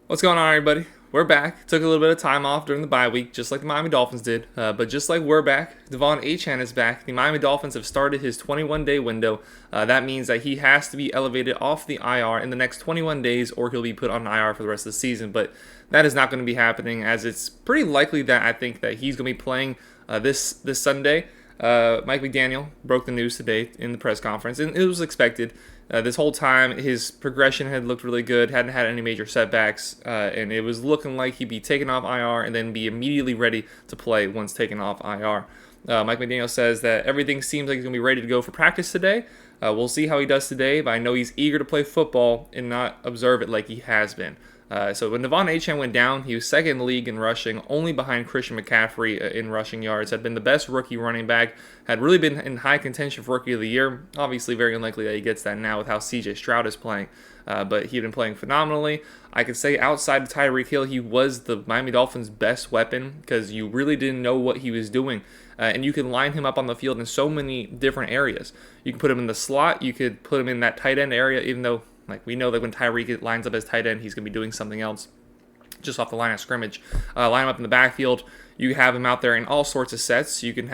What's going on, everybody? We're back. Took a little bit of time off during the bye week, just like the Miami Dolphins did. But just like we're back, Devon Achane is back. The Miami Dolphins have started his 21-day window. That means that he has to be elevated off the IR in the next 21 days, or he'll be put on IR for the rest of the season. But that is not going to be happening, as it's pretty likely that I think that he's going to be playing this Sunday. Mike McDaniel broke the news today in the press conference, and it was expected. This whole time, his progression had looked really good, hadn't had any major setbacks, and it was looking like he'd be taken off IR and then be immediately ready to play once taken off IR. Mike McDaniel says that everything seems like he's going to be ready to go for practice today. We'll see how he does today, but I know he's eager to play football and not observe it like he has been. So when Devon Achane went down, he was second in the league in rushing, only behind Christian McCaffrey in rushing yards, had been the best rookie running back, had really been in high contention for Rookie of the Year. Obviously, very unlikely that he gets that now with how CJ Stroud is playing, but he'd been playing phenomenally. I could say outside of Tyreek Hill, he was the Miami Dolphins' best weapon because you really didn't know what he was doing. And you can line him up on the field in so many different areas. You can put him in the slot, you could put him in that tight end area, even though we know that when Tyreek lines up as tight end, he's going to be doing something else just off the line of scrimmage. Line him up in the backfield. You have him out there in all sorts of sets. You can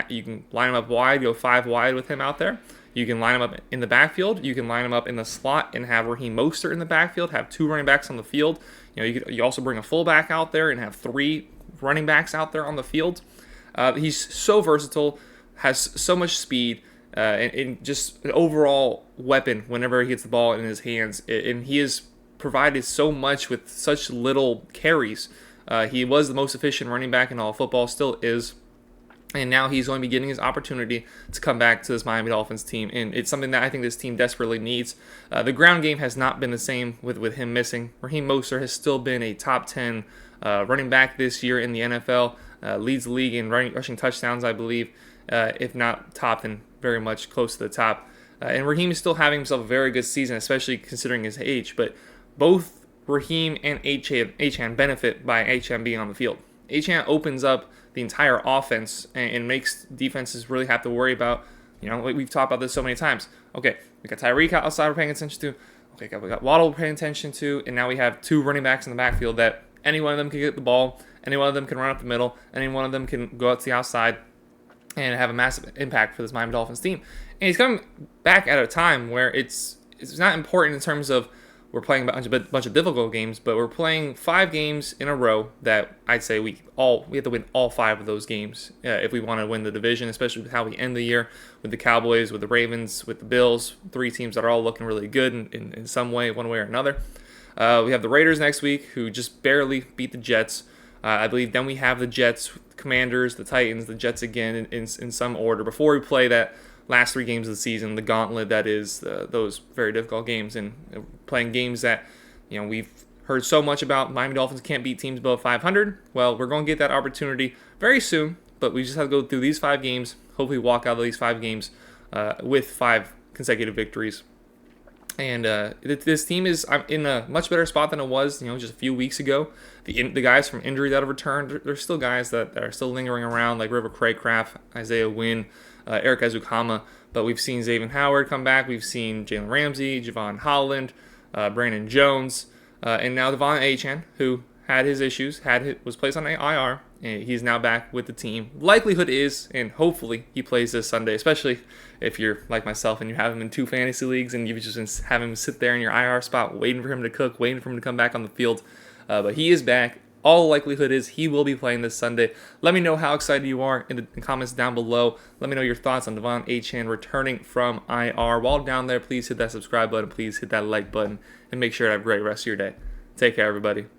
line him up wide, go 5 wide with him out there. You can line him up in the backfield. You can line him up in the slot and have Raheem Mostert in the backfield, have 2 running backs on the field. You also bring a fullback out there and have 3 running backs out there on the field. He's so versatile, has so much speed, and just an overall weapon whenever he gets the ball in his hands. And he has provided so much with such little carries. He was the most efficient running back in all of football, still is. And now he's going to be getting his opportunity to come back to this Miami Dolphins team. And it's something that I think this team desperately needs. The ground game has not been the same with him missing. Raheem Mostert has still been a top 10 running back this year in the NFL. Leads the league in rushing touchdowns, I believe. If not top, then very much close to the top. And Raheem is still having himself a very good season, especially considering his age. But both Raheem and Achane benefit by Achane being on the field. Achane opens up the entire offense and makes defenses really have to worry about, we've talked about this so many times. Okay, we got Tyreek outside we're paying attention to. Okay, we got Waddle we're paying attention to. And now we have 2 running backs in the backfield that any one of them can get the ball. Any one of them can run up the middle. Any one of them can go out to the outside and have a massive impact for this Miami Dolphins team. And he's coming back at a time where it's not important in terms of we're playing a bunch of difficult games, but we're playing 5 games in a row that I'd say we have to win all 5 of those games if we want to win the division, especially with how we end the year with the Cowboys, with the Ravens, with the Bills, 3 teams that are all looking really good in some way, one way or another. We have the Raiders next week, who just barely beat the Jets. I believe then we have the Jets, Commanders, the Titans, the Jets again in some order before we play that last 3 games of the season, the gauntlet that is those very difficult games, and playing games that we've heard so much about. Miami Dolphins can't beat teams above 500. Well, we're going to get that opportunity very soon, but we just have to go through these 5 games, hopefully walk out of these 5 games with 5 consecutive victories. And this team is in a much better spot than it was, just a few weeks ago. The guys from injury that have returned, there's still guys that are still lingering around, like River Craycraft, Isaiah Wynn, Eric Ezukama. But we've seen Xavier Howard come back. We've seen Jalen Ramsey, Javon Holland, Brandon Jones, and now Devon Achane, who had his issues, was placed on IR, and he's now back with the team. Likelihood is, and hopefully he plays this Sunday, especially if you're like myself and you have him in 2 fantasy leagues and you've just been having him sit there in your IR spot waiting for him to cook, waiting for him to come back on the field. But he is back. All likelihood is he will be playing this Sunday. Let me know how excited you are in the comments down below. Let me know your thoughts on Devon Achane returning from IR. While down there, please hit that subscribe button. Please hit that like button. And make sure to have a great rest of your day. Take care, everybody.